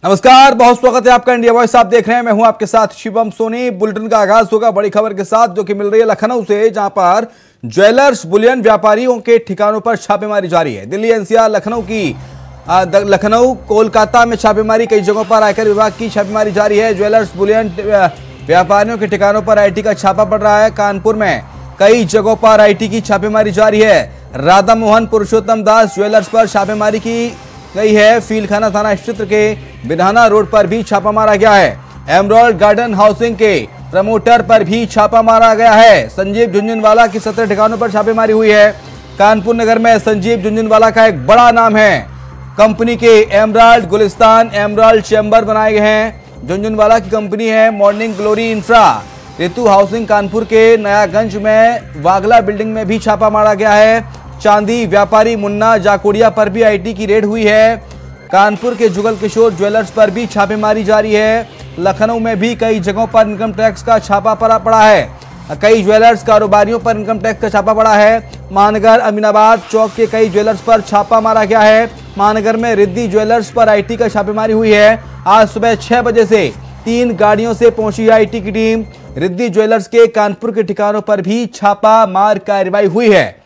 नमस्कार, बहुत स्वागत है आपका इंडिया वॉइस। आप देख रहे हैं, मैं हूं आपके साथ शिवम सोनी। बुलेटिन का आगाज होगा बड़ी खबर के साथ जो कि मिल रही है लखनऊ से, जहां पर ज्वेलर्स बुलियन व्यापारियों के ठिकानों पर छापेमारी जारी है। दिल्ली एनसीआर लखनऊ कोलकाता में छापेमारी, कई जगहों पर आयकर विभाग की छापेमारी जारी है। ज्वेलर्स बुलियन व्यापारियों के ठिकानों पर आईटी का छापा पड़ रहा है। कानपुर में कई जगहों पर आईटी की छापेमारी जारी है। राधा मोहन पुरुषोत्तम दास ज्वेलर्स पर छापेमारी की गई है। फीलखाना थाना क्षेत्र के बिरहाना रोड पर भी छापा मारा गया है। एमराल्ड गार्डन हाउसिंग के प्रमोटर पर भी छापा मारा गया है। संजीव झुंझुनवाला की 17 ठिकानों पर छापेमारी हुई है। कानपुर नगर में संजीव झुंझुनवाला का एक बड़ा नाम है। कंपनी के एमराल्ड गुलिस्तान एमराल्ड चैम्बर बनाए गए हैं। झुंझुनवाला की कंपनी है मॉर्निंग ग्लोरी इंफ्रा। ऋतु हाउसिंग कानपुर के नयागंज में वागला बिल्डिंग में भी छापा मारा गया है। चांदी व्यापारी मुन्ना जाकोड़िया पर भी आईटी की रेड हुई है। कानपुर के जुगल किशोर ज्वेलर्स पर भी छापेमारी जारी है। लखनऊ में भी कई जगहों पर इनकम टैक्स का छापा पड़ा है। कई ज्वेलर्स कारोबारियों पर इनकम टैक्स का छापा पड़ा है। महानगर अमीनाबाद चौक के कई ज्वेलर्स पर छापा मारा गया है। महानगर में रिद्धि ज्वेलर्स पर आईटी का छापेमारी हुई है। आज सुबह 6 बजे से 3 गाड़ियों से पहुंची आईटी की टीम। रिद्धि ज्वेलर्स के कानपुर के ठिकानों पर भी छापा मार कार्रवाई हुई है।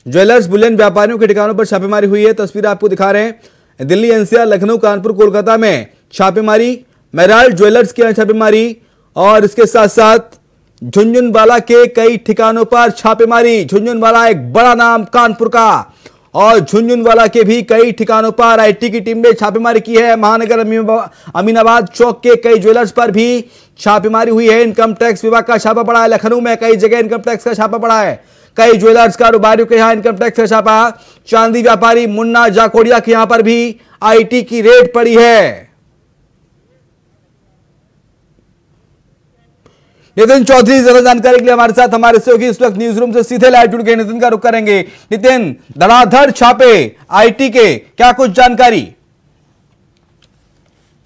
ज्वेलर्स बुलियन व्यापारियों के ठिकानों पर छापेमारी हुई है। तस्वीर आपको दिखा रहे हैं। दिल्ली एनसीआर लखनऊ कानपुर कोलकाता में छापेमारी, मेराल्ड ज्वेलर्स की छापेमारी और इसके साथ साथ झुंझुनवाला के कई ठिकानों पर छापेमारी। झुंझुनवाला एक बड़ा नाम कानपुर का, और झुंझुनवाला के भी कई ठिकानों पर आईटी की टीम ने छापेमारी की है। महानगर अमीनाबाद चौक के कई ज्वेलर्स पर भी छापेमारी हुई है। इनकम टैक्स विभाग का छापा पड़ा है। लखनऊ में कई जगह इनकम टैक्स का छापा पड़ा है। कई ज्वेलर्स कारोबारियों के यहां इनकम टैक्स का छापा। चांदी व्यापारी मुन्ना जाकोड़िया के यहां पर भी आईटी की रेड पड़ी है। नितिन चौधरी ज्यादा जानकारी के लिए हमारे साथ हमारे सहयोगी इस वक्त न्यूज रूम से सीधे लाइव जुड़ गए। नितिन का रुख करेंगे। नितिन, धड़ाधड़ छापे आईटी के, क्या कुछ जानकारी?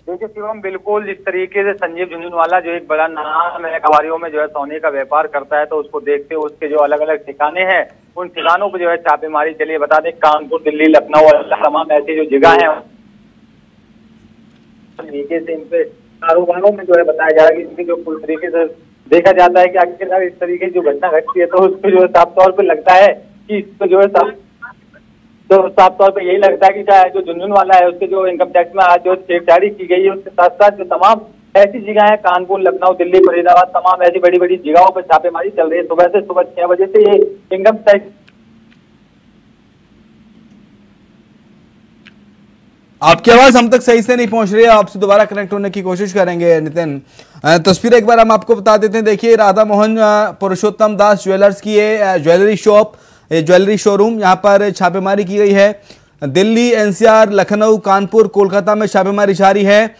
देखिए शिवम, बिल्कुल जिस तरीके से संजीव झुंझुनवाला जो एक बड़ा नाम है कबाड़ियों में जो है सोने का व्यापार करता है, तो उसको देखते हुए उसके जो अलग अलग ठिकाने हैं उन ठिकानों पर जो है छापेमारी चलिए बता दें। कानपुर, दिल्ली, लखनऊ और तमाम ऐसी जो जगह है तरीके से इन पे कारोबारों में जो है बताया जा रहा है कि इनकी जो पूरी तरीके से देखा जाता है कि आखिरकार इस तरीके की जो घटना घटती है तो उसको जो है साफ तौर पर लगता है कि इसको जो है साफ तौर पे यही लगता है कि चाहे जो झुंझुनवाला है उसके जो इनकम टैक्स में आज जो छेड़छाड़ी की गई है, उसके साथ साथ जो तमाम ऐसी जगह है कानपुर, लखनऊ, दिल्ली, फरीदाबाद, तमाम ऐसी बड़ी बड़ी जगहों पर छापेमारी चल रही है। सुबह 6 बजे से ये इनकम टैक्स। आपकी आवाज हम तक सही से नहीं पहुंच रही है, आपसे दोबारा कनेक्ट होने की कोशिश करेंगे। नितिन, तस्वीर एक बार हम आपको बता देते हैं। देखिए, राधा मोहन पुरुषोत्तम दास ज्वेलर्स की ये ज्वेलरी शॉप, ज्वेलरी शोरूम, यहां पर छापेमारी की गई है। दिल्ली एनसीआर लखनऊ कानपुर कोलकाता में छापेमारी जारी है।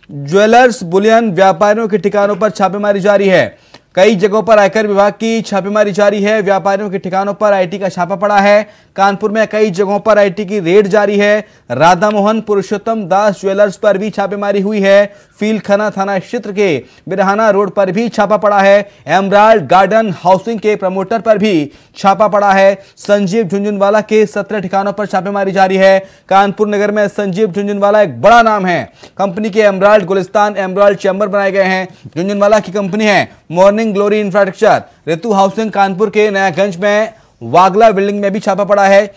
ज्वेलर्स बुलियन व्यापारियों के ठिकानों पर छापेमारी जारी है। कई जगहों पर आयकर विभाग की छापेमारी जारी है। व्यापारियों के ठिकानों पर आईटी का छापा पड़ा है। कानपुर में कई जगहों पर आईटी की रेड जारी है। राधा मोहन पुरुषोत्तम दास ज्वेलर्स पर भी छापेमारी हुई है। फीलखाना थाना क्षेत्र के बिरहाना रोड पर भी छापा पड़ा है। एमराल्ड गार्डन हाउसिंग के प्रमोटर पर भी छापा पड़ा है। संजीव झुंझुनवाला के 17 ठिकानों पर छापेमारी जारी है। कानपुर नगर में संजीव झुंझुनवाला एक बड़ा नाम है। कंपनी के एमराल्ड गुलिस्तान एमराल्ड चैम्बर बनाए गए हैं। झुंझुनवाला की कंपनी है मॉर्निंग ग्लोरी इंफ्रास्ट्रक्चर। ऋतु हाउसिंग कानपुर के नयागंज में वागला बिल्डिंग में भी छापा पड़ा है।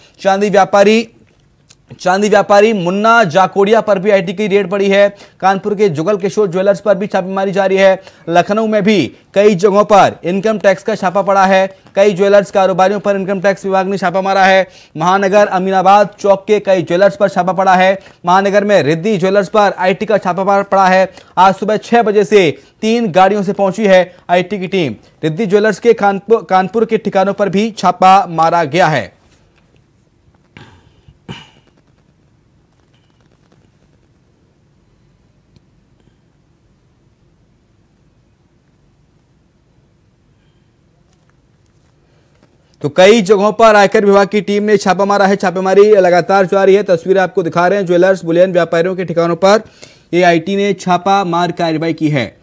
चांदी व्यापारी मुन्ना जाकोड़िया पर भी आईटी की रेड पड़ी है। कानपुर के जुगल किशोर ज्वेलर्स पर भी छापेमारी जारी है। लखनऊ में भी कई जगहों पर इनकम टैक्स का छापा पड़ा है। कई ज्वेलर्स कारोबारियों पर इनकम टैक्स विभाग ने छापा मारा है। महानगर अमीनाबाद चौक के कई ज्वेलर्स पर छापा पड़ा है। महानगर में रिद्धि ज्वेलर्स पर आईटी का छापा पड़ा है। आज सुबह 6 बजे से 3 गाड़ियों से पहुंची है आईटी की टीम। रिद्धि ज्वेलर्स के कानपुर के ठिकानों पर भी छापा मारा गया है। तो कई जगहों पर आयकर विभाग की टीम ने छापा मारा है। छापेमारी लगातार जारी है। तस्वीरें आपको दिखा रहे हैं। ज्वेलर्स बुलियन व्यापारियों के ठिकानों पर ये आईटी ने छापा मार कार्रवाई की है।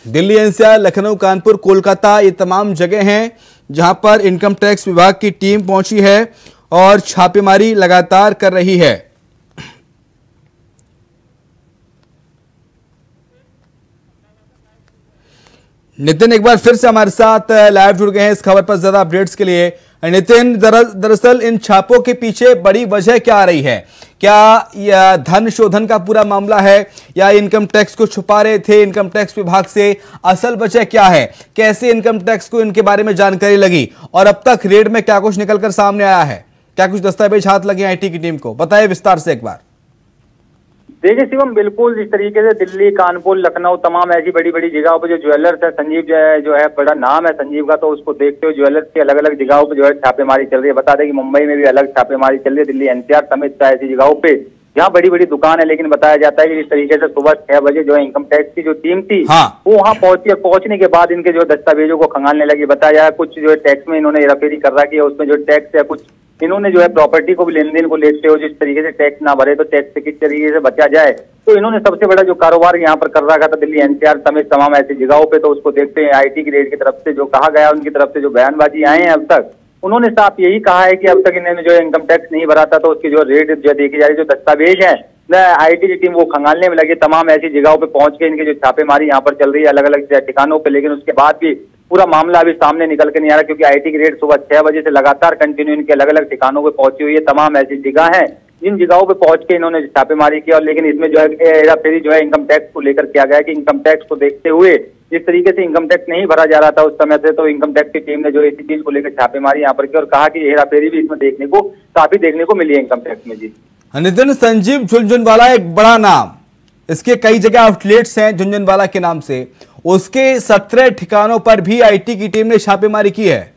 दिल्ली एनसीआर, लखनऊ, कानपुर, कोलकाता, ये तमाम जगह हैं जहां पर इनकम टैक्स विभाग की टीम पहुंची है और छापेमारी लगातार कर रही है। नितिन एक बार फिर से हमारे साथ लाइव जुड़ गए हैं इस खबर पर ज्यादा अपडेट्स के लिए। नितिन, दरअसल इन छापों के पीछे बड़ी वजह क्या आ रही है? क्या यह धन शोधन का पूरा मामला है या इनकम टैक्स को छुपा रहे थे इनकम टैक्स विभाग से? असल वजह क्या है? कैसे इनकम टैक्स को इनके बारे में जानकारी लगी और अब तक रेड में क्या कुछ निकलकर सामने आया है? क्या कुछ दस्तावेज हाथ लगे आईटी की टीम को? बताइए विस्तार से एक बार। देखिए शिवम, बिल्कुल जिस तरीके से दिल्ली, कानपुर, लखनऊ, तमाम ऐसी बड़ी बड़ी जगहों पर जो ज्वेलर्स है, संजीव जो है बड़ा नाम है संजीव का, तो उसको देखते हुए ज्वेलर्स की अलग अलग जगहों पर जो है छापेमारी चल रही है। बता दें कि मुंबई में भी अलग छापेमारी चल रही है, दिल्ली एनसीआर समेत ऐसी जगहों पे जहाँ बड़ी बड़ी दुकान है। लेकिन बताया जाता है कि इस तरीके से सुबह 6 बजे जो है इनकम टैक्स की जो टीम थी वो वहाँ पहुंची और पहुंचने के बाद इनके जो दस्तावेजों को खंगालने लगी। बताया जाए कुछ जो है टैक्स में इन्होंने हेराफेरी कर रखी है, उसमें जो टैक्स है कुछ इन्होंने जो है प्रॉपर्टी को भी लेन देन को लेते हो जिस तरीके से टैक्स ना भरे तो टैक्स से किस तरीके से बचा जाए, तो इन्होंने सबसे बड़ा जो कारोबार यहाँ पर कर रखा था दिल्ली एनसीआर समेत तमाम ऐसी जगहों पे। तो उसको देखते हैं आईटी की रेड की तरफ से जो कहा गया, उनकी तरफ से जो बयानबाजी आए हैं अब तक, उन्होंने साफ यही कहा है कि अब तक इन्होंने जो इनकम टैक्स नहीं भरा था तो उसकी जो रेड जो देखी जा रही, जो दस्तावेज है आईटी की टीम वो खंगालने में लगी। तमाम ऐसी जगहों पे पहुंच के इनकी जो छापेमारी यहाँ पर चल रही है अलग अलग ठिकानों पे, लेकिन उसके बाद भी पूरा मामला अभी सामने निकल के नहीं आ रहा क्योंकि आईटी की रेड सुबह 6 बजे से लगातार कंटिन्यू इनके अलग अलग ठिकानों पे पहुंची हुई है। तमाम ऐसी जगह हैं जिन जगहों पे पहुंच के इन्होंने छापेमारी की और लेकिन इसमें जो है हेराफेरी जो है इनकम टैक्स को लेकर किया गया है कि इनकम टैक्स को देखते हुए जिस तरीके से इनकम टैक्स नहीं भरा जा रहा था उस समय से, तो इनकम टैक्स की टीम ने जो इसी चीज को लेकर छापेमारी यहाँ पर की और कहा कि हेराफेरी भी इसमें काफी देखने को मिली है इनकम टैक्स में। जी नितिन, संजीव झुनझुनवाला एक बड़ा नाम, इसके कई जगह आउटलेट्स हैं झुनझुनवाला के नाम से, उसके 17 ठिकानों पर भी आईटी की टीम ने छापेमारी की है।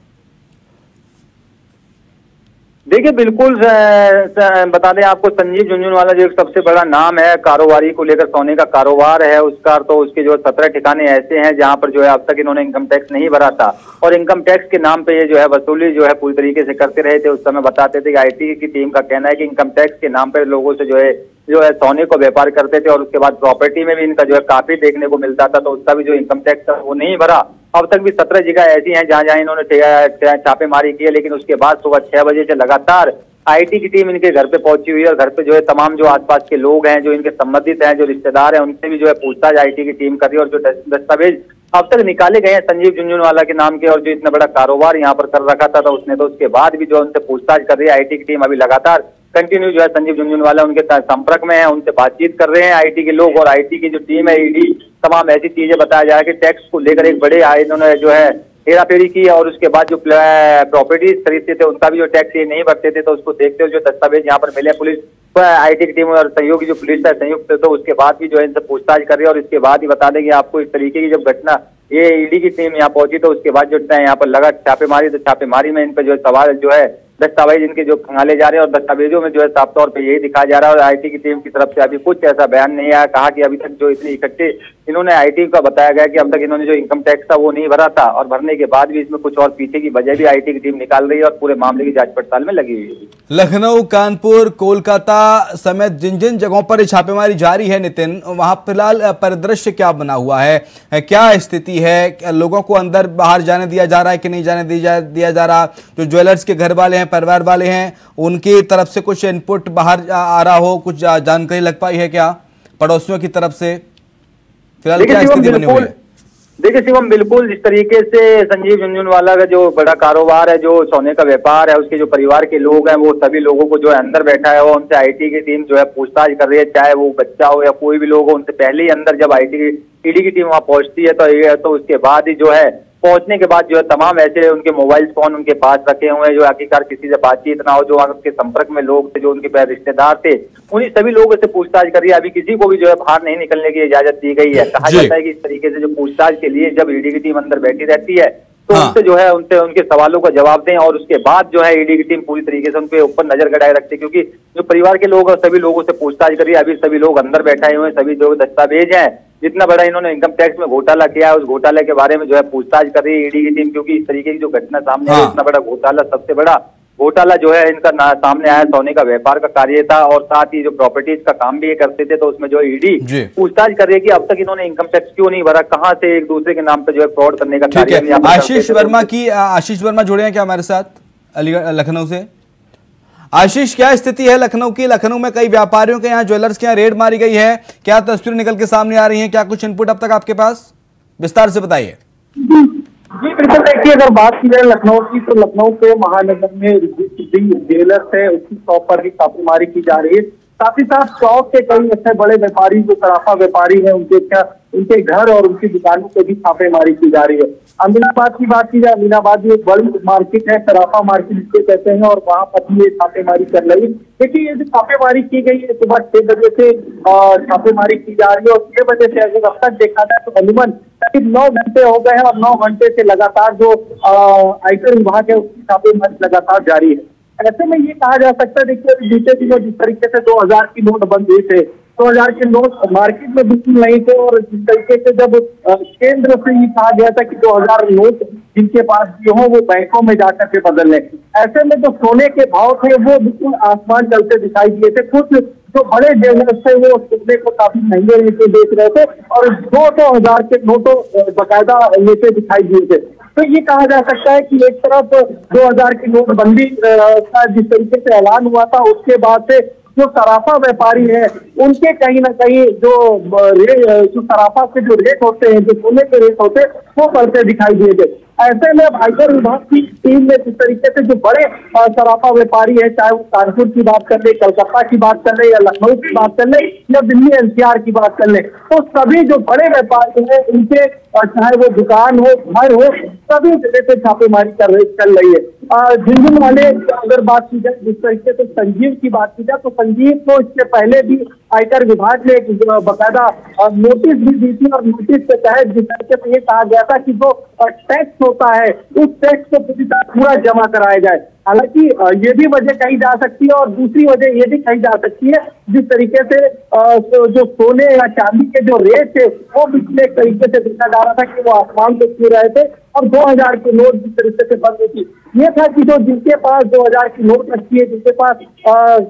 देखिए बिल्कुल बता दें आपको, संजीव झुनझुनवाला जो एक सबसे बड़ा नाम है कारोबारी को लेकर, सोने का कारोबार है उसका, तो उसके जो 17 ठिकाने ऐसे हैं जहां पर जो है अब तक इन्होंने इनकम टैक्स नहीं भरा था और इनकम टैक्स के नाम पे ये जो है वसूली जो है पूरी तरीके से करते रहे थे। उस समय बताते थे कि आईटी की टीम का कहना है कि इनकम टैक्स के नाम पर लोगों से जो है सोने को व्यापार करते थे और उसके बाद प्रॉपर्टी में भी इनका जो है काफी देखने को मिलता था, तो उसका भी जो इनकम टैक्स था वो नहीं भरा। अब तक भी 17 जगह ऐसी हैं जहां जहां इन्होंने छापेमारी की है, लेकिन उसके बाद सुबह 6 बजे से लगातार आईटी की टीम इनके घर पे पहुंची हुई है और घर पे जो है तमाम जो आसपास के लोग हैं, जो इनके संबंधित हैं, जो रिश्तेदार हैं, उनसे भी जो है पूछताछ आईटी की टीम कर रही है और जो दस्तावेज अब तक निकाले गए हैं संजीव झुनझुनवाला के नाम के और जो इतना बड़ा कारोबार यहाँ पर कर रखा था उसने, तो उसके बाद भी जो उनसे पूछताछ कर रही है आईटी की टीम अभी लगातार कंटिन्यू जो है संजीव झुनझुनवाला उनके संपर्क में है, उनसे बातचीत कर रहे हैं आईटी के लोग और आईटी की जो टीम है ईडी तमाम ऐसी चीजें बताया जा रहा है कि टैक्स को लेकर एक बड़े इन्होंने जो है हेराफेरी की और उसके बाद जो प्रॉपर्टीज खरीदते थे उनका भी जो टैक्स ये नहीं भरते थे, तो उसको देखते हुए जो दस्तावेज यहाँ पर मिले पुलिस आईटी की टीम और सहयोगी जो पुलिस है संयुक्त, तो उसके बाद भी जो है इनसे पूछताछ कर रही है और इसके बाद ही बता देंगे आपको इस तरीके की जब घटना ये ईडी की टीम यहाँ पहुंची तो उसके बाद जो यहाँ पर लगा छापेमारी, तो छापेमारी में इन पर जो सवाल जो है दस्तावेज इनके जो खंगाले जा रहे हैं और दस्तावेजों में जो है साफ तौर पे यही दिखाया जा रहा है और आईटी की टीम की तरफ से अभी कुछ ऐसा बयान नहीं आया। कहा कि अभी तक जो इतने इकट्ठे इन्होंने आईटी का बताया गया कि अब तक इन्होंने जो इनकम टैक्स था वो नहीं भरा था और भरने के बाद भी इसमें कुछ और पीछे की वजह भी आईटी की टीम निकाल रही है और पूरे मामले की जांच पड़ताल में लगी हुई है। लखनऊ, कानपुर, कोलकाता समेत जिन जिन जगहों पर छापेमारी जारी है नितिन, वहां फिलहाल परिदृश्य क्या बना हुआ है, क्या स्थिति है? लोगों को अंदर बाहर जाने दिया जा रहा है कि नहीं जाने दिया जा रहा? जो ज्वेलर्स के घर वाले हैं, परिवार वाले हैं, उनकी तरफ से कुछ इनपुट बाहर आ रहा हो, कुछ जानकारी लग पाई है क्या पड़ोसियों की तरफ से? फिलहाल क्या स्थिति बनी हुई है? देखिए शिवम, बिल्कुल जिस तरीके से संजीव झुनझुनवाला का जो बड़ा कारोबार है, जो सोने का व्यापार है, उसके जो परिवार के लोग हैं वो सभी लोगों को जो है अंदर बैठा है वो उनसे आईटी की टीम जो है पूछताछ कर रही है, चाहे वो बच्चा हो या कोई भी लोग हो, उनसे पहले ही अंदर जब ईडी की टीम वहाँ पहुंचती है तो उसके बाद ही जो है पहुंचने के बाद जो है तमाम ऐसे उनके मोबाइल फोन उनके पास रखे हुए हैं जो आखिरकार किसी से बातचीत ना हो, जो उनके संपर्क में लोग थे, जो उनके रिश्तेदार थे, उन्हीं सभी लोगों से पूछताछ कर रही है। अभी किसी को भी जो है बाहर नहीं निकलने की इजाजत दी गई है। कहा जाता है कि इस तरीके से जो पूछताछ के लिए जब ईडी की टीम अंदर बैठी रहती है तो उनसे जो है उनके सवालों का जवाब दें और उसके बाद जो है ईडी की टीम पूरी तरीके से उनके ऊपर नजर गड़ाए रखते, क्योंकि जो परिवार के लोग सभी लोगों से पूछताछ कर रही है। अभी सभी लोग अंदर बैठाए हुए हैं, सभी जो दस्तावेज हैं, जितना बड़ा इन्होंने इनकम टैक्स में घोटाला किया है उस घोटाले के बारे में जो है पूछताछ कर रही है ईडी की टीम, क्योंकि इस तरीके की जो घटना सामने है, इतना बड़ा घोटाला, सबसे बड़ा घोटाला जो है इनका सामने आया, सोने का व्यापार का कार्य था और साथ ही जो प्रॉपर्टीज का काम भी ये करते थे। तो उसमें जो ईडी पूछताछ कर रही है कि अब तक इन्होंने इनकम टैक्स क्यों नहीं भरा, कहां से एक दूसरे के नाम पे जो है फ्रॉड करने का कार्य। आशीष वर्मा जुड़े हैं क्या हमारे साथ अलीगढ़ लखनऊ से? आशीष, क्या स्थिति है लखनऊ की? लखनऊ में कई व्यापारियों के यहाँ, ज्वेलर्स के यहाँ रेड मारी गई है, क्या तस्वीरें निकल के सामने आ रही हैं? क्या कुछ इनपुट अब तक आपके पास? विस्तार से बताइए। जी बिल्कुल, देखिए अगर बात की जाए लखनऊ की तो लखनऊ के महानगर में ज्वेलर्स है उसकी शॉप पर भी छापेमारी की जा रही है। साथ ही साथ शॉप के कई ऐसे बड़े व्यापारी जो सराफा व्यापारी है उनके घर और उनकी दुकानों पे भी छापेमारी की जा रही है। अमीनाबाद की बात की जाए, अमीनाबाद में एक बड़ी मार्केट है, सराफा मार्केट जिसको कहते हैं, और वहां पर भी ये छापेमारी कर रही है। देखिए ये जो छापेमारी की गई है सुबह 6 बजे से छापेमारी की जा रही है और 6 बजे से अगर अब तक देखा जाए तो अनुमान करीब 9 घंटे हो गए हैं और 9 घंटे से लगातार जो आयकर विभाग है उसकी छापेमारी लगातार जारी है। ऐसे में ये कहा जा सकता है, देखिए बीते दिनों जिस तरीके से 2000 की नोट बंद हुए थे, 2000 के नोट मार्केट में बिल्कुल नहीं थे और जिस तरीके से जब केंद्र से ये कहा गया था कि 2000 नोट जिनके पास भी हो वो बैंकों में जाकर के बदल लें, ऐसे में जो सोने के भाव थे वो बिल्कुल आसमान चलते दिखाई दिए थे। कुछ जो बड़े ज्वेलर्स थे वो सोने को काफी महंगे लेके बेच रहे थे और 200,000 के नोटों बाकायदा लेते दिखाई दिए थे। तो ये कहा जा सकता है कि एक तरफ 2000 की नोटबंदी का जिस तरीके से ऐलान हुआ था उसके बाद से जो सराफा व्यापारी है उनके कहीं ना कहीं जो सराफा के जो रेट होते हैं, जो सोने के रेट होते हैं वो बढ़ते दिखाई दिए थे। ऐसे में अब आयकर विभाग की टीम ने जिस तरीके से जो बड़े सराफा व्यापारी है, चाहे वो कानपुर की बात कर ले, कलकत्ता की बात कर ले या लखनऊ की बात कर ले या दिल्ली एनसीआर की बात कर ले, तो सभी जो बड़े व्यापारी है उनके चाहे वो दुकान हो, घर हो, सभी जगह पे छापेमारी चल रही है। झुंझुनू वाले अगर बात की जाए, जिस तरीके से संजीव की बात की जाए तो संजीव को इससे पहले भी आयकर विभाग ने एक बाकायदा नोटिस भी दी थी और नोटिस के तहत जिस तरीके से ये कहा गया था कि जो टैक्स होता है उस टैक्स को पूरा जमा कराया जाए। हालांकि ये भी वजह कही जा सकती है और दूसरी वजह ये भी कही जा सकती है जिस तरीके से जो सोने या चांदी के जो रेट थे वो पिछले एक तरीके से देखा जा रहा था कि वो आसमान को छू रहे थे और 2000 के नोट जिस तरीके से बंद हुई थी, ये था कि जो जिनके पास 2000 की नोट रखी है, जिनके पास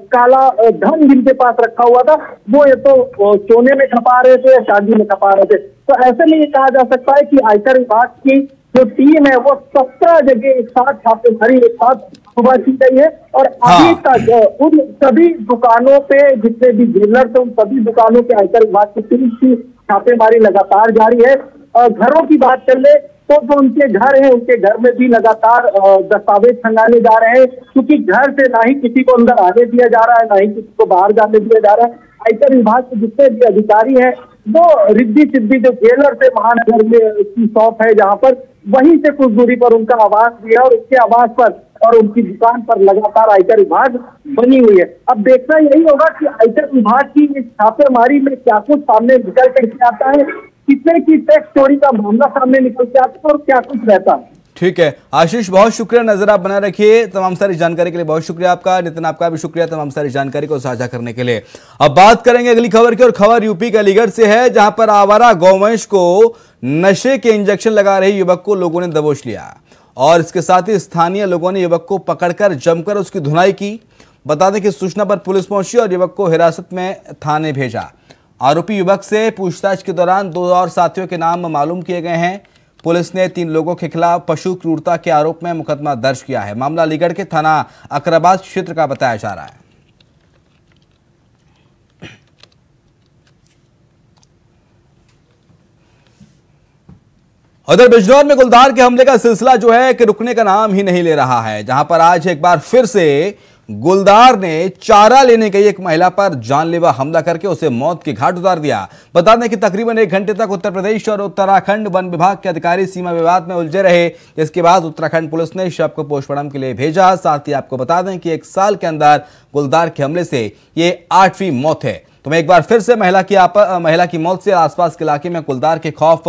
काला धन जिनके पास रखा हुआ था वो ये तो सोने में खपा रहे थे या चांदी में खपा रहे थे। तो ऐसे में ये कहा जा सकता है कि आयकर विभाग की जो टीम है वो 17 जगह एक साथ छापेमारी एक साथ सुबह की गई है और अभी तक उन सभी दुकानों पे जितने भी ज्वेलर्स थे उन सभी दुकानों पे आयकर विभाग की टीम की छापेमारी लगातार जारी है। घरों की बात कर ले तो जो उनके घर है उनके घर में भी लगातार दस्तावेज खंगाले जा रहे हैं, क्योंकि घर से ना ही किसी को अंदर आने दिया जा रहा है ना ही किसी को बाहर जाने दिया जा रहा है। आयकर विभाग के जितने भी अधिकारी हैं वो रिद्धि सिद्धि जो ज्वेलर्स है महानगर में उसकी शॉप है जहाँ पर, वहीं से कुछ दूरी पर उनका आवास भी है और उसके आवास पर और उनकी दुकान पर लगातार आयकर विभाग बनी हुई है। अब देखना यही होगा कि आयकर विभाग की इस छापेमारी में क्या कुछ सामने निकल कर आता है, कितने की टैक्स चोरी का मामला सामने निकल के आता है और क्या कुछ रहता है। ठीक है आशीष, बहुत शुक्रिया, नजर आप बना रखिए। तमाम सारी जानकारी के लिए बहुत शुक्रिया आपका। नितिन, आपका भी शुक्रिया तमाम सारी जानकारी को साझा करने के लिए। अब बात करेंगे अगली खबर की और खबर यूपी के अलीगढ़ से है, जहां पर आवारा गौवंश को नशे के इंजेक्शन लगा रहे युवक को लोगों ने दबोच लिया और इसके साथ ही स्थानीय लोगों ने युवक को पकड़कर जमकर उसकी धुनाई की। बता दें कि सूचना पर पुलिस पहुंची और युवक को हिरासत में थाने भेजा। आरोपी युवक से पूछताछ के दौरान 2 और साथियों के नाम मालूम किए गए हैं। पुलिस ने 3 लोगों के खिलाफ पशु क्रूरता के आरोप में मुकदमा दर्ज किया है। मामला अलीगढ़ के थाना अकराबाद क्षेत्र का बताया जा रहा है। उधर बिजनौर में गुलदार के हमले का सिलसिला जो है कि रुकने का नाम ही नहीं ले रहा है, जहां पर आज एक बार फिर से गुलदार ने चारा लेने गई एक महिला पर जानलेवा हमला करके उसे मौत के घाट उतार दिया। बता दें कि तकरीबन 1 घंटे तक उत्तर प्रदेश और उत्तराखंड वन विभाग के अधिकारी सीमा विवाद में उलझे रहे, जिसके बाद उत्तराखंड पुलिस ने शव को पोस्टमार्टम के लिए भेजा। साथ ही आपको बता दें कि 1 साल के अंदर गुलदार के हमले से ये 8वीं मौत है। तो मैं एक बार फिर से महिला की मौत से आसपास के इलाके में गुलदार के खौफ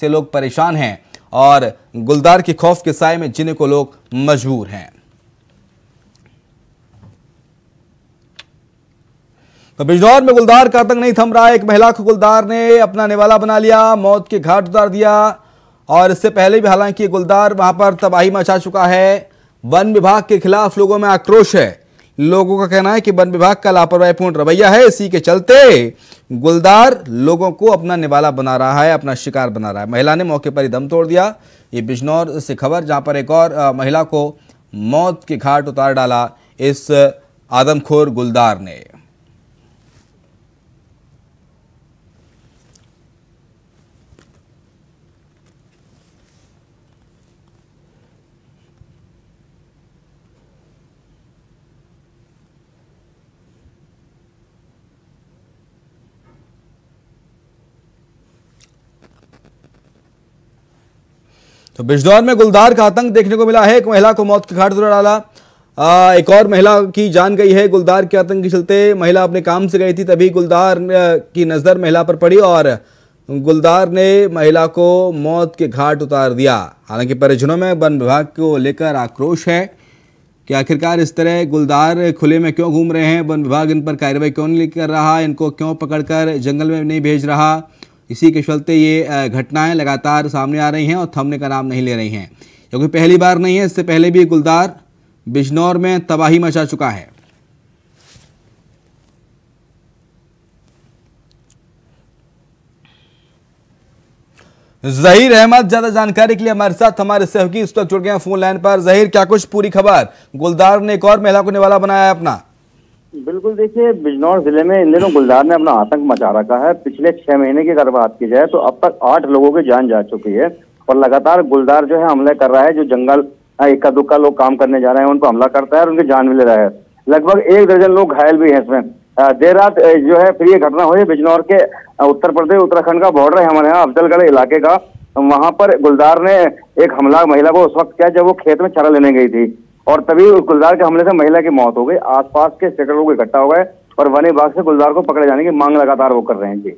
से लोग परेशान हैं और गुलदार के खौफ के साए में जीने को लोग मजबूर हैं। तो बिजनौर में गुलदार का आतंक नहीं थम रहा है। एक महिला को गुलदार ने अपना निवाला बना लिया, मौत के घाट उतार दिया और इससे पहले भी हालांकि गुलदार वहां पर तबाही मचा चुका है। वन विभाग के खिलाफ लोगों में आक्रोश है। लोगों का कहना है कि वन विभाग का लापरवाहीपूर्ण रवैया है। इसी के चलते गुलदार लोगों को अपना निवाला बना रहा है, अपना शिकार बना रहा है। महिला ने मौके पर ही दम तोड़ दिया। ये बिजनौर से खबर, जहां पर एक और महिला को मौत के घाट उतार डाला इस आदमखोर गुलदार ने। तो बिजनौर में गुलदार का आतंक देखने को मिला है। एक महिला को मौत के घाट उतार डाला। एक और महिला की जान गई है गुलदार के आतंक के चलते। महिला अपने काम से गई थी, तभी गुलदार की नजर महिला पर पड़ी और गुलदार ने महिला को मौत के घाट उतार दिया। हालांकि परिजनों में वन विभाग को लेकर आक्रोश है कि आखिरकार इस तरह गुलदार खुले में क्यों घूम रहे हैं, वन विभाग इन पर कार्रवाई क्यों नहीं कर रहा, इनको क्यों पकड़कर जंगल में नहीं भेज रहा। इसी के चलते ये घटनाएं लगातार सामने आ रही हैं और थमने का नाम नहीं ले रही हैं, क्योंकि पहली बार नहीं है। इससे पहले भी गुलदार बिजनौर में तबाही मचा चुका है। जहीर अहमद ज्यादा जानकारी के लिए हमारे साथ हमारे सहयोगी इस वक्त जुड़ गए हैं फोन लाइन पर। जहीर, क्या कुछ पूरी खबर? गुलदार ने एक और महिला को निवाला बनाया है अपना। बिल्कुल, देखिए बिजनौर जिले में इन दिनों गुलदार ने अपना आतंक मचा रखा है। पिछले 6 महीने की अगर बात की जाए तो अब तक 8 लोगों की जान जा चुकी है और लगातार गुलदार जो है हमले कर रहा है। जो जंगल इक्का दुक्का लोग काम करने जा रहे हैं उन पर हमला करता है और उनकी जान भी ले रहा है। लगभग 1 दर्जन लोग घायल भी हैं इसमें। देर रात जो है फिर ये घटना हुई बिजनौर के उत्तर प्रदेश उत्तराखंड का बॉर्डर है हमारे यहाँ अफजलगढ़ इलाके का। वहां पर गुलदार ने एक हमला महिला को उस वक्त किया जब वो खेत में चारा लेने गई थी और तभी गुलदार के हमले से महिला की मौत हो गई। आसपास के सैकड़ों लोग इकट्ठा हो गए और वन विभाग से गुलदार को पकड़े जाने की मांग लगातार वो कर रहे हैं। जी,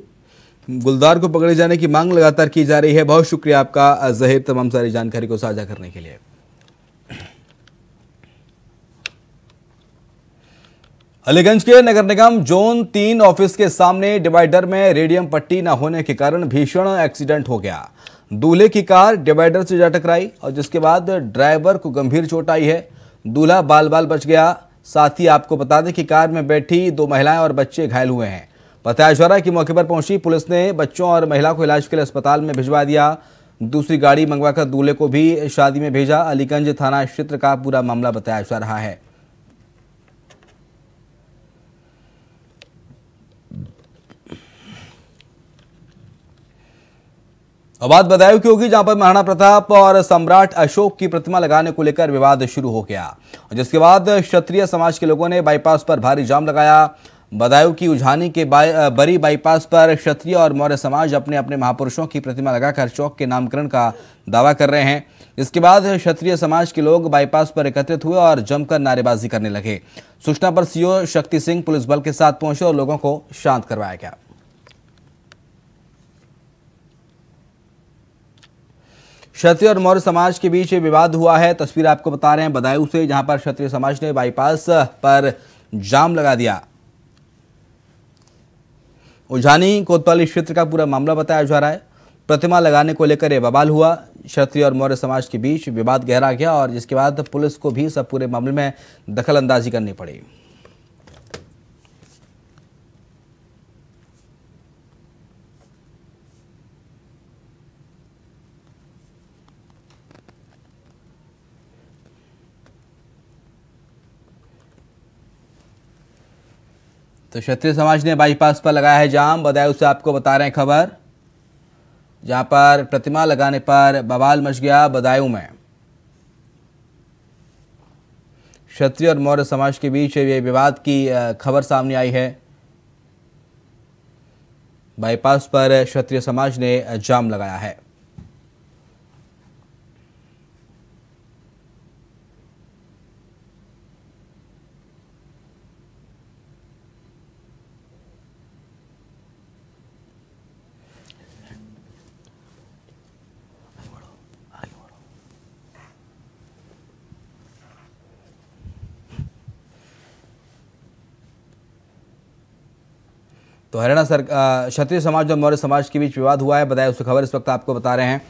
गुलदार को पकड़े जाने की मांग लगातार की जा रही है। बहुत शुक्रिया आपका जहीर, तमाम सारी जानकारी को साझा करने के लिए। अलीगंज के नगर निगम जोन 3 ऑफिस के सामने डिवाइडर में रेडियम पट्टी न होने के कारण भीषण एक्सीडेंट हो गया। दूल्हे की कार डिवाइडर से जा टकराई और जिसके बाद ड्राइवर को गंभीर चोट आई है। दूल्हा बाल बाल बच गया। साथ ही आपको बता दें कि कार में बैठी 2 महिलाएं और बच्चे घायल हुए हैं। बताया जा रहा है कि मौके पर पहुंची पुलिस ने बच्चों और महिला को इलाज के लिए अस्पताल में भिजवा दिया। दूसरी गाड़ी मंगवाकर दूल्हे को भी शादी में भेजा। अलीगंज थाना क्षेत्र का पूरा मामला बताया जा रहा है। अब बात बदायूं की होगी, जहां पर महाराणा प्रताप और सम्राट अशोक की प्रतिमा लगाने को लेकर विवाद शुरू हो गया, जिसके बाद क्षत्रिय समाज के लोगों ने बाईपास पर भारी जाम लगाया। बदायूं की उझानी के बरी बाईपास पर क्षत्रिय और मौर्य समाज अपने अपने महापुरुषों की प्रतिमा लगाकर चौक के नामकरण का दावा कर रहे हैं। इसके बाद क्षत्रिय समाज के लोग बाईपास पर एकत्रित हुए और जमकर नारेबाजी करने लगे। सूचना पर सीओ शक्ति सिंह पुलिस बल के साथ पहुंचे और लोगों को शांत करवाया गया। क्षत्रिय और मौर्य समाज के बीच विवाद हुआ है। तस्वीर आपको बता रहे हैं बदायूं से, जहां पर क्षत्रिय समाज ने बाईपास पर जाम लगा दिया। उझानी कोतवाली क्षेत्र का पूरा मामला बताया जा रहा है। प्रतिमा लगाने को लेकर यह बवाल हुआ। क्षत्रिय और मौर्य समाज के बीच विवाद गहरा गया और जिसके बाद पुलिस को भी सब पूरे मामले में दखल अंदाजी करनी पड़ी। तो क्षत्रिय समाज ने बाईपास पर लगाया है जाम। बदायूं से आपको बता रहे हैं खबर, जहां पर प्रतिमा लगाने पर बवाल मच गया। बदायूं में क्षत्रिय और मौर्य समाज के बीच ये विवाद की खबर सामने आई है। बाईपास पर क्षत्रिय समाज ने जाम लगाया है। तो हरियाणा क्षत्रिय समाज और मौर्य समाज के बीच विवाद हुआ है। बदायूं से खबर इस वक्त आपको बता रहे हैं।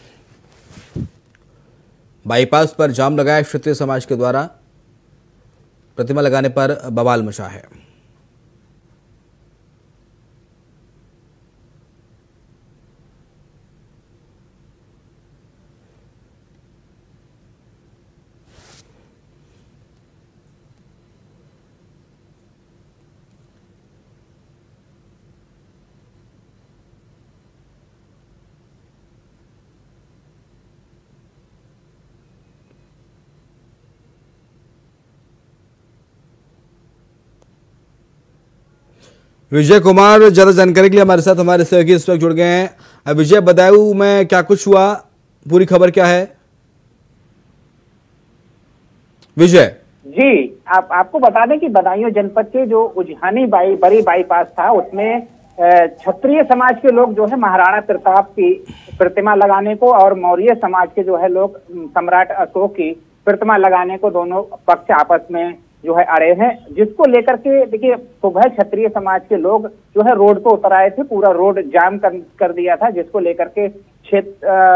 बाईपास पर जाम लगाया क्षत्रिय समाज के द्वारा, प्रतिमा लगाने पर बवाल मचा है। विजय कुमार ज्यादा जानकारी के लिए हमारे साथ हमारे सहयोगी इस वक्त जुड़ गए हैं। विजय, बदायूं में क्या कुछ हुआ, पूरी खबर क्या है? विजय जी, आपको बता दें कि बदायूं जनपद के जो उजहानी बड़ी बाईपास था, उसमें क्षत्रिय समाज के लोग जो है महाराणा प्रताप की प्रतिमा लगाने को और मौर्य समाज के जो है लोग सम्राट अशोक की प्रतिमा लगाने को दोनों पक्ष आपस में जो है अड़े हैं, जिसको लेकर के देखिए सुबह क्षत्रिय समाज के लोग जो है रोड पे उतर आए थे, पूरा रोड जाम कर दिया था, जिसको लेकर के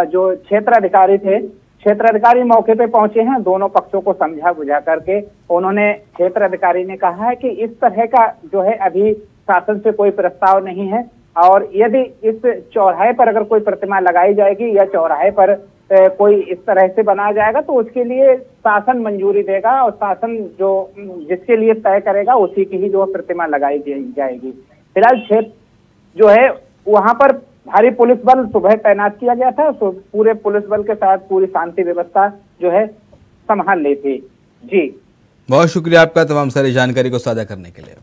जो क्षेत्राधिकारी थे, क्षेत्राधिकारी मौके पे पहुंचे हैं। दोनों पक्षों को समझा बुझा करके उन्होंने, क्षेत्राधिकारी ने कहा है कि इस तरह का जो है अभी शासन से कोई प्रस्ताव नहीं है, और यदि इस चौराहे पर अगर कोई प्रतिमा लगाई जाएगी या चौराहे पर कोई इस तरह से बनाया जाएगा तो उसके लिए शासन मंजूरी देगा, और शासन जो जिसके लिए तय करेगा उसी की ही जो प्रतिमा लगाई जाएगी। फिलहाल क्षेत्र जो है वहां पर भारी पुलिस बल सुबह तैनात किया गया था, तो पूरे पुलिस बल के साथ पूरी शांति व्यवस्था जो है संभाल ली थी। जी, बहुत शुक्रिया आपका तमाम सारी जानकारी को साझा करने के लिए।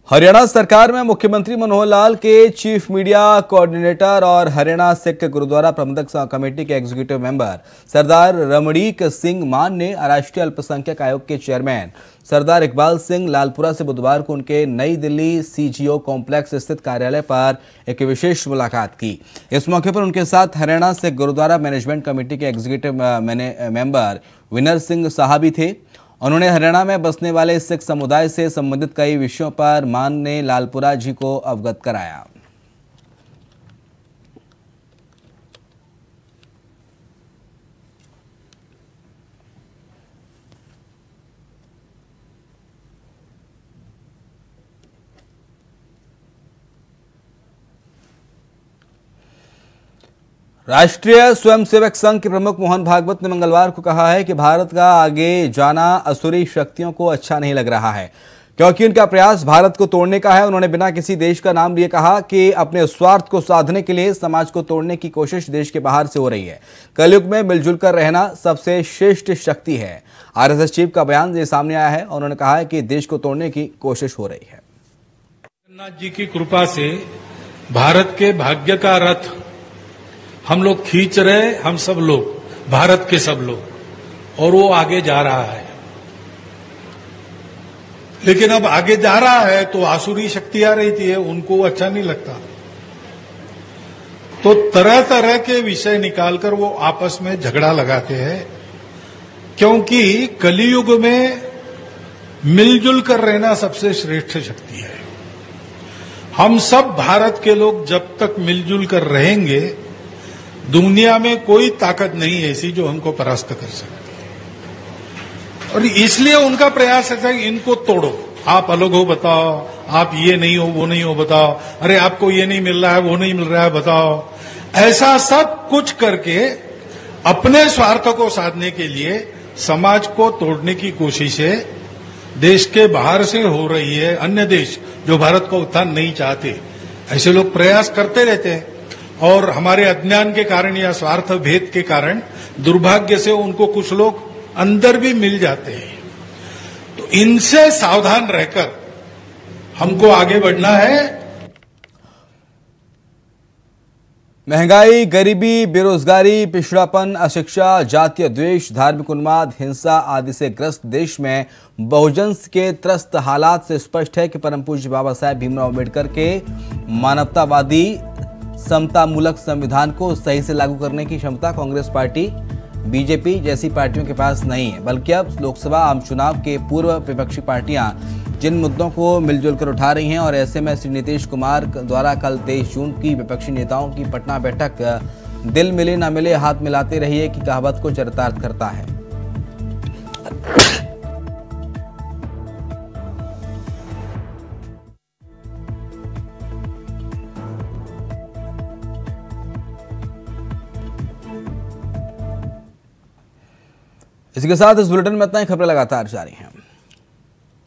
हरियाणा सरकार में मुख्यमंत्री मनोहर लाल के चीफ मीडिया कोऑर्डिनेटर और हरियाणा सिख गुरुद्वारा प्रबंधक कमेटी के एग्जीक्यूटिव मेंबर सरदार रमणीक सिंह मान ने राष्ट्रीय अल्पसंख्यक आयोग के चेयरमैन सरदार इकबाल सिंह लालपुरा से बुधवार को उनके नई दिल्ली सीजीओ कॉम्प्लेक्स स्थित कार्यालय पर एक विशेष मुलाकात की। इस मौके पर उनके साथ हरियाणा सिख गुरुद्वारा मैनेजमेंट कमेटी के एग्जीक्यूटिव मेंबर विनर सिंह साहब भी थे। उन्होंने हरियाणा में बसने वाले सिख समुदाय से संबंधित कई विषयों पर मान ने लालपुरा जी को अवगत कराया। राष्ट्रीय स्वयंसेवक संघ के प्रमुख मोहन भागवत ने मंगलवार को कहा है कि भारत का आगे जाना असुरी शक्तियों को अच्छा नहीं लग रहा है, क्योंकि उनका प्रयास भारत को तोड़ने का है। उन्होंने बिना किसी देश का नाम लिए कहा कि अपने स्वार्थ को साधने के लिए समाज को तोड़ने की कोशिश देश के बाहर से हो रही है। कलयुग में मिलजुल कर रहना सबसे श्रेष्ठ शक्ति है। आरएसएस चीफ का बयान ये सामने आया है। उन्होंने कहा है कि देश को तोड़ने की कोशिश हो रही है। जगन्नाथ जी की कृपा से भारत के भाग्य का रथ हम लोग खींच रहे, हम सब लोग, भारत के सब लोग, और वो आगे जा रहा है। लेकिन अब आगे जा रहा है तो आसुरी शक्ति आ रही थी, उनको अच्छा नहीं लगता, तो तरह तरह के विषय निकालकर वो आपस में झगड़ा लगाते हैं, क्योंकि कलियुग में मिलजुल कर रहना सबसे श्रेष्ठ शक्ति है। हम सब भारत के लोग जब तक मिलजुल कर रहेंगे, दुनिया में कोई ताकत नहीं ऐसी जो हमको परास्त कर सकती है। और इसलिए उनका प्रयास है कि इनको तोड़ो, आप अलग हो बताओ, आप ये नहीं हो वो नहीं हो बताओ, अरे आपको ये नहीं मिल रहा है वो नहीं मिल रहा है बताओ। ऐसा सब कुछ करके अपने स्वार्थ को साधने के लिए समाज को तोड़ने की कोशिशें देश के बाहर से हो रही है। अन्य देश जो भारत को उत्थान नहीं चाहते, ऐसे लोग प्रयास करते रहते हैं, और हमारे अज्ञान के कारण या स्वार्थ भेद के कारण दुर्भाग्य से उनको कुछ लोग अंदर भी मिल जाते हैं। तो इनसे सावधान रहकर हमको आगे बढ़ना है। महंगाई, गरीबी, बेरोजगारी, पिछड़ापन, अशिक्षा, जातीय द्वेष, धार्मिक उन्माद, हिंसा आदि से ग्रस्त देश में बहुजन के त्रस्त हालात से स्पष्ट है कि परम पूज्य बाबा साहेब भीमराव अम्बेडकर के मानवतावादी समतामूलक संविधान को सही से लागू करने की क्षमता कांग्रेस पार्टी, बीजेपी जैसी पार्टियों के पास नहीं है, बल्कि अब लोकसभा आम चुनाव के पूर्व विपक्षी पार्टियां जिन मुद्दों को मिलजुल कर उठा रही हैं, और ऐसे में श्री नीतीश कुमार द्वारा कल 23 जून की विपक्षी नेताओं की पटना बैठक दिल मिले ना मिले हाथ मिलाते रहिए की कहावत को चरितार्थ करता है। इसके साथ इस बुलेटिन में इतना ही। खबरें लगातार जारी हैं।